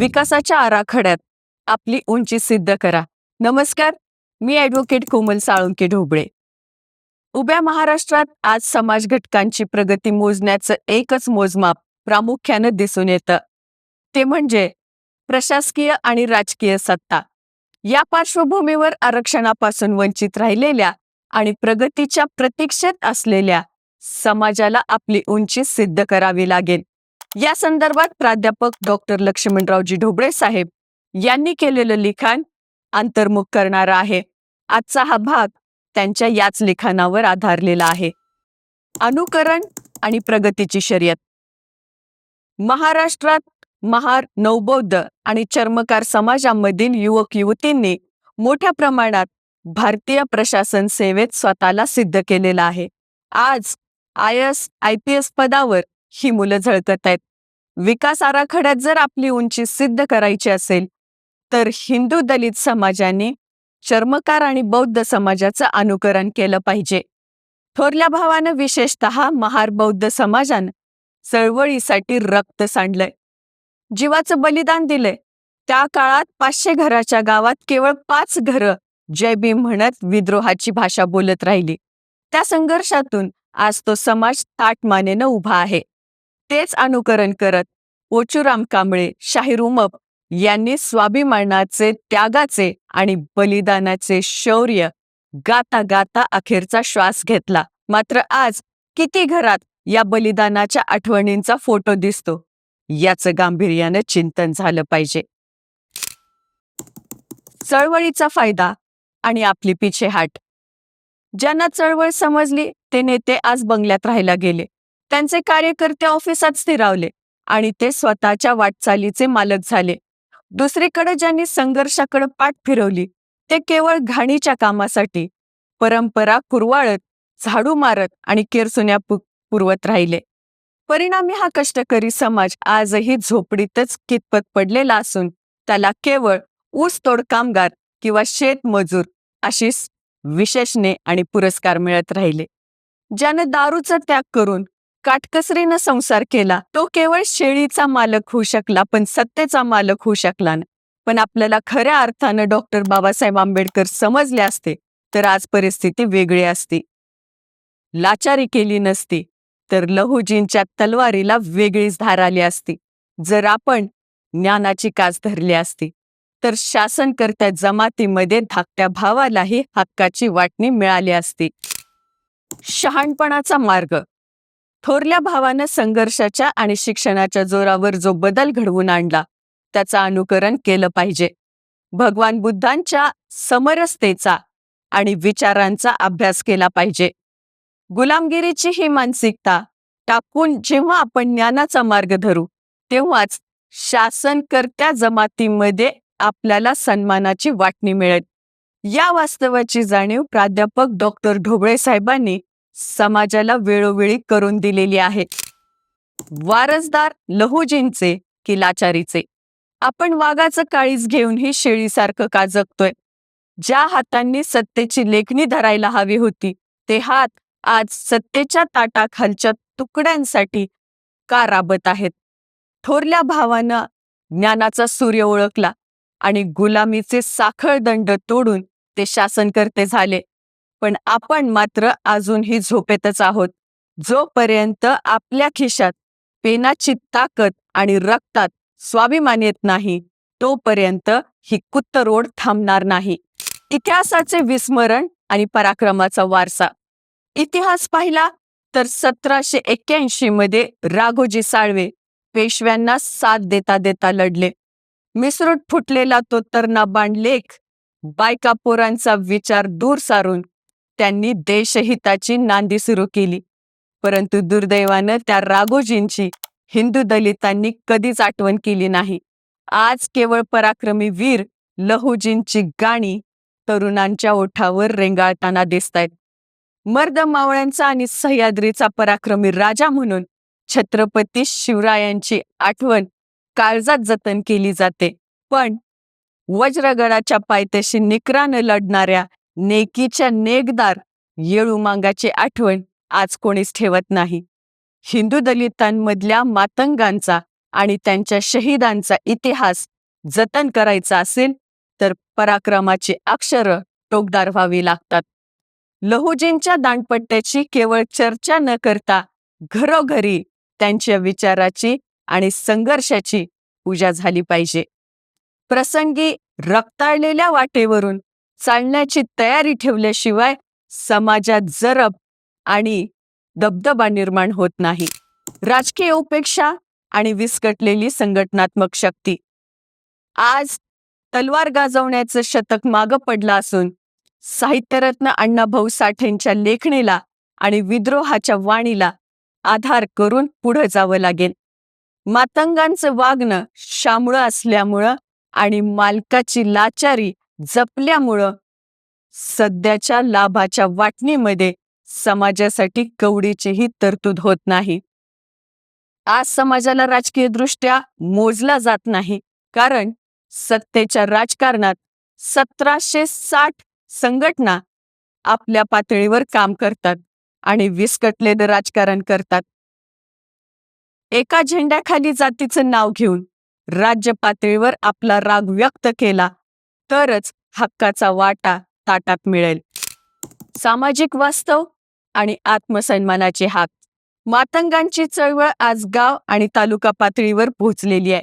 विकासाच्या आराखड्यात आपली उंची सिद्ध करा. नमस्कार, मी ॲडव्होकेट कोमल साळुंके ढोबळे. उभ्या महाराष्ट्रात आज समाज घटकांची प्रगती मोजण्याचं एकच मोजमाप प्रामुख्यानं दिसून येतं. ते म्हणजे प्रशासकीय आणि राजकीय सत्ता. या पार्श्वभूमीवर आरक्षणापासून वंचित राहिलेल्या आणि प्रगतीच्या प्रतीक्षेत असलेल्या समाजाला आपली उंची सिद्ध करावी लागेल. या संदर्भात प्राध्यापक डॉक्टर लक्ष्मणरावजी ढोबळे साहेब यांनी केलेलं लिखाण अंतर्मुख करणारा आहे. आजचा हा भाग त्यांच्या याच लिखाणावर आधारलेला आहे. अनुकरण आणि प्रगतीची शर्यत. महाराष्ट्रात महार, नवबौद्ध आणि चर्मकार समाजामधील युवक युवतींनी मोठ्या प्रमाणात भारतीय प्रशासन सेवेत स्वतःला सिद्ध केलेलं आहे. आज IAS, IPS पदावर ही मुलं झळकत आहेत. विकास आराखड्यात जर आपली उंची सिद्ध करायची असेल तर हिंदू दलित समाजाने चर्मकार आणि बौद्ध समाजाचं अनुकरण केलं पाहिजे. थोरल्या भावानं विशेषतः महार बौद्ध समाजानं चळवळीसाठी रक्त सांडलंय, जीवाचं बलिदान दिलंय. त्या काळात 500 घराच्या गावात केवळ 5 घरं जय भीम म्हणत विद्रोहाची भाषा बोलत राहिली. त्या संघर्षातून आज तो समाज ताटमानेनं उभा आहे. तेच अनुकरण करत पोचुराम कांबळे, शाहीर उमप यांनी स्वाभिमानाचे, त्यागाचे आणि बलिदानाचे शौर्य गाता गाता अखेरचा श्वास घेतला. मात्र आज किती घरात या बलिदानाच्या आठवणींचा फोटो दिसतो, याचं गांभीर्यानं चिंतन झालं पाहिजे. चळवळीचा फायदा आणि आपली पिछेहाट. ज्यांना चळवळ समजली ते नेते आज बंगल्यात राहायला गेले, त्यांचे कार्यकर्ते ऑफिसात स्थिरावले आणि ते स्वतःच्या वाटचालीचे मालक झाले. दुसरीकडे ज्यांनी संघर्षाकडे पाठ फिरवली ते केवळ घाणीच्या कामासाठी परंपरा कुरवाळत, झाडू मारत आणि केरसुन्या पुरवत राहिले. परिणामी हा कष्टकरी समाज आजही झोपडीतच कितपत पडलेला असून त्याला केवळ ऊसतोड कामगार किंवा शेतमजूर अशी विशेषणे आणि पुरस्कार मिळत राहिले. ज्याने दारूचा त्याग करून काटकसरीनं संसार केला तो केवळ शेळीचा मालक होऊ शकला, पण सत्तेचा मालक होऊ शकला नाही. पण आपल्याला खऱ्या अर्थानं डॉक्टर बाबासाहेब आंबेडकर समजले असते तर आज परिस्थिती वेगळी असती. लाचारी केली नसती तर लहुजींच्या तलवारीला वेगळीच धार आली असती. जर आपण ज्ञानाची कास धरली असती तर शासनकर्त्या जमातीमध्ये धाकट्या भावालाही हक्काची वाटणी मिळाली असती. शहाणपणाचा मार्ग. थोरल्या भावानं संघर्षाच्या आणि शिक्षणाच्या जोरावर जो बदल घडवून आणला त्याचं अनुकरण केलं पाहिजे. भगवान बुद्धांच्या समरसतेचा आणि विचारांचा अभ्यास केला पाहिजे. गुलामगिरीची ही मानसिकता टाकून जेव्हा आपण ज्ञानाचा मार्ग धरू तेव्हाच शासनकर्त्या जमातीमध्ये आपल्याला सन्मानाची वाटणी मिळेल. या वास्तवाची जाणीव प्राध्यापक डॉक्टर ढोबळे साहेबांनी समाजाला वेळोवेळी करून दिलेली आहे. वारसदार लहुजींचे की लाचारीचे. आपण वाघाचं काळीज घेऊनही शेळीसारखं का जगतोय? ज्या हातांनी सत्तेची लेखणी धरायला हवी होती ते हात आज सत्तेच्या ताटाखालच्या तुकड्यांसाठी का राबत आहेत? थोरल्या भावानं ज्ञानाचा सूर्य ओळखला आणि गुलामीचे साखळ दंड तोडून ते शासनकर्ते झाले. पण आपण मात्र अजूनही झोपेतच आहोत. जोपर्यंत आपल्या खिशात पेनाची ताकद आणि रक्तात स्वाभिमान येत नाही तोपर्यंत ही कुत्तरोड थांबणार नाही. इतिहासाचे विस्मरण आणि पराक्रमाचा वारसा. इतिहास पाहिला तर 1781 मध्ये राघोजी साळवे पेशव्यांना साथ देता देता लढले. मिसरूट फुटलेला तो तरणा बांडलेख बायका पोरांचा विचार दूर सारून त्यांनी देशहिताची नांदी सुरू केली. परंतु दुर्दैवानं त्या राघोजींची हिंदू दलितांनी कधीच आठवण केली नाही. आज केवळ पराक्रमी वीर लहुजींची गाणी तरुणांच्या ओठावर रेंगाळताना दिसतायत. मर्द मावळ्यांचा आणि सह्याद्रीचा पराक्रमी राजा म्हणून छत्रपती शिवरायांची आठवण काळजात जतन केली जाते. पण वज्रगडाच्या पायथ्याशी निकरानं लढणाऱ्या नेकीच्या नेकदार येळूमांगाची आठवण आज कोणीच ठेवत नाही. हिंदू दलितांमधल्या मातंगांचा आणि त्यांच्या शहीदांचा इतिहास जतन करायचं असेल तर पराक्रमाची अक्षरं टोकदार व्हावी लागतात. लहुजींच्या दांडपट्ट्याची केवळ चर्चा न करता घरोघरी त्यांच्या विचाराची आणि संघर्षाची पूजा झाली पाहिजे. प्रसंगी रक्ताळलेल्या वाटेवरून चालण्याची तयारी ठेवल्याशिवाय समाजात जरब आणि दबदबा निर्माण होत नाही. राजकीय उपेक्षा आणि विस्कटलेली संघटनात्मक शक्ती. आज तलवार गाजवण्याचं शतक मागं पडलं असून साहित्यरत्न अण्णाभाऊ साठेंच्या लेखणीला आणि विद्रोहाच्या वाणीला आधार करून पुढे जावं लागेल. मातंगांचं वागणं शामळं असल्यामुळं आणि मालकाची लाचारी जपल्यामुळं सध्याच्या लाभाच्या वाटणीमध्ये समाजासाठी कवडीचीही तरतूद होत नाही. आज समाजाला राजकीयदृष्ट्या मोजला जात नाही, कारण सत्तेच्या राजकारणात 1760 संघटना आपल्या पातळीवर काम करतात आणि विस्कटलेलं राजकारण करतात. एका झेंड्याखाली जातीचं नाव घेऊन राज्य पातळीवर आपला राग व्यक्त केला तरच हक्काचा वाटा ताटात मिळेल. सामाजिक वास्तव आणि आत्मसन्मानाची हाक. मातंगांची चळवळ आज गाव आणि तालुका पातळीवर पोहोचलेली आहे.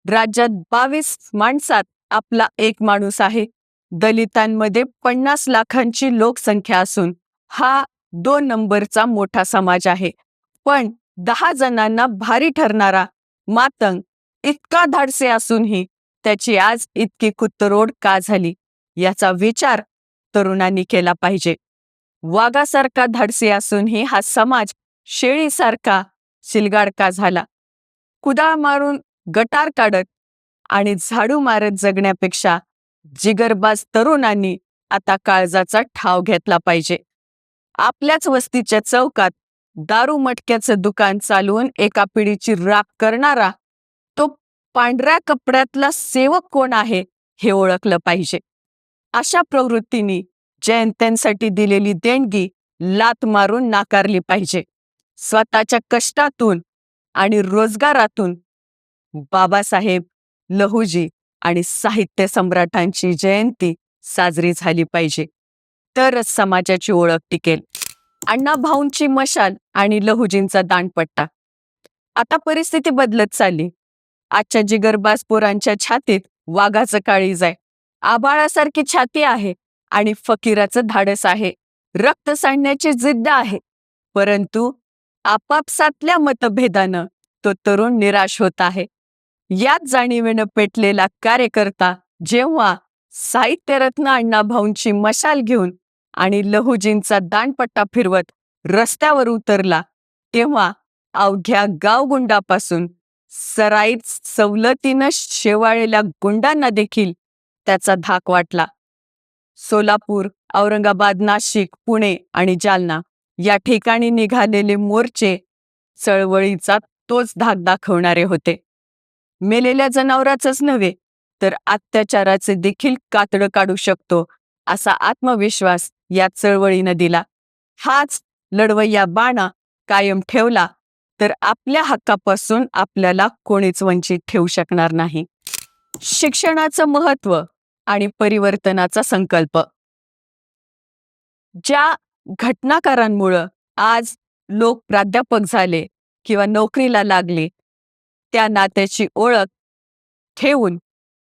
राज्यात 22 माणसात आपला एक माणूस आहे. दलितांमध्ये 50 लाखांची लोकसंख्या असून हा 2 नंबरचा मोठा समाज आहे. पण 10 जणांना भारी ठरणारा मातंग इतका धाडसी असूनही त्याची आज इतकी कुत्तरोड का झाली, याचा विचार तरुणांनी केला पाहिजे. वाघासारखा धाडसी असूनही हा समाज शेळीसारखा शिलगाड का झाला? कुदाळ मारून गटार काढत आणि झाडू मारत जगण्यापेक्षा जिगरबाज तरुणांनी आता काळजाचा ठाव घेतला पाहिजे. आपल्याच वस्तीच्या चौकात दारू मटक्याचं दुकान चालवून एका पिढीची राख करणारा तो पांढऱ्या कपड्यातला सेवक कोण आहे हे ओळखलं पाहिजे. अशा प्रवृत्तींनी जयंत्यांसाठी दिलेली देणगी लात मारून नाकारली पाहिजे. स्वतःच्या कष्टातून आणि रोजगारातून बाबासाहेब, लहुजी आणि साहित्य सम्राटांची जयंती साजरी झाली पाहिजे, तरच समाजाची ओळख टिकेल. अण्णाभाऊंची मशाल आणि लहुजींचा दांडपट्टा. आता परिस्थिती बदलत चालली. आजच्या जिगरबाज पोरांच्या छातीत वाघाचं काळीज आहे, आभाळासारखी छाती आहे आणि फकीराचं धाडस आहे. रक्त सांडण्याची जिद्द आहे. परंतु आपापसातल्या मतभेदानं तो तरुण निराश होत आहे. याच जाणीवेनं पेटलेला कार्यकर्ता जेव्हा साहित्यरत्न अण्णाभाऊंची मशाल घेऊन आणि लहुजींचा दांडपट्टा फिरवत रस्त्यावर उतरला, तेव्हा अवघ्या गावगुंडापासून सराईत सवलतीनं शेवाळलेल्या गुंडांना देखील त्याचा धाक वाटला. सोलापूर, औरंगाबाद, नाशिक, पुणे आणि जालना या ठिकाणी निघालेले मोर्चे चळवळीचा तोच धाक दाखवणारे होते. मेलेल्या जनावराचंच नव्हे तर अत्याचाराचे देखील कातडं काढू शकतो असा आत्मविश्वास या चळवळीनं दिला. हाच लढवय्या बाणा कायम ठेवला तर आपल्या हक्कापासून आपल्याला कोणीच वंचित ठेवू शकणार नाही. शिक्षणाचं महत्त्व आणि परिवर्तनाचा संकल्प. ज्या घटनाकारांमुळं आज लोक प्राध्यापक झाले किंवा नोकरीला लागले, त्या नात्याची ओळख ठेवून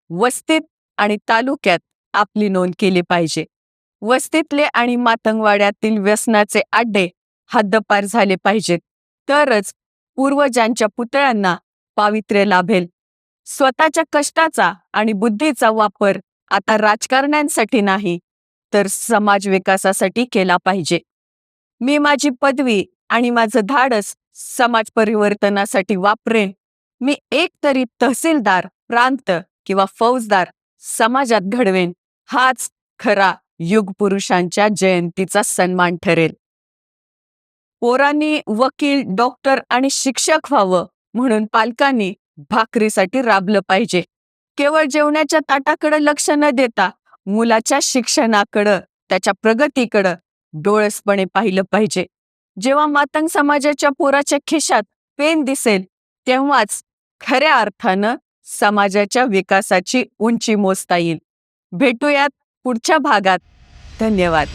वस्तीत आणि तालुक्यात आपली नोंद केली पाहिजे. वस्तीतले आणि मातंगवाड्यातील व्यसनाचे अड्डे हद्दपार झाले पाहिजेत, तरच पूर्वजांच्या पुतळ्यांना पावित्र्य लाभेल. स्वतःच्या कष्टाचा आणि बुद्धीचा वापर आता राजकारण्यांसाठी नाही तर समाज विकासासाठी केला पाहिजे. मी माझी पदवी आणि माझं धाडस समाज परिवर्तनासाठी वापरेन. मी एक तरी तहसीलदार, प्रांत किंवा फौजदार समाजात घडवेन. हाच खरा युगपुरुषांच्या जयंतीचा सन्मान ठरेल. पोरांनी वकील, डॉक्टर आणि शिक्षक व्हावं म्हणून पालकांनी भाकरीसाठी राबलं पाहिजे. केवळ जेवणाच्या ताटाकडे लक्ष न देता मुलाच्या शिक्षणाकडं, त्याच्या प्रगतीकडं डोळसपणे पाहिलं पाहिजे. जेव्हा मातंग समाजाच्या पोराच्या खिशात पेन दिसेल तेव्हाच खऱ्या अर्थानं समाजाच्या विकासाची उंची मोजता येईल. भेटूयात पुढच्या भागात. धन्यवाद.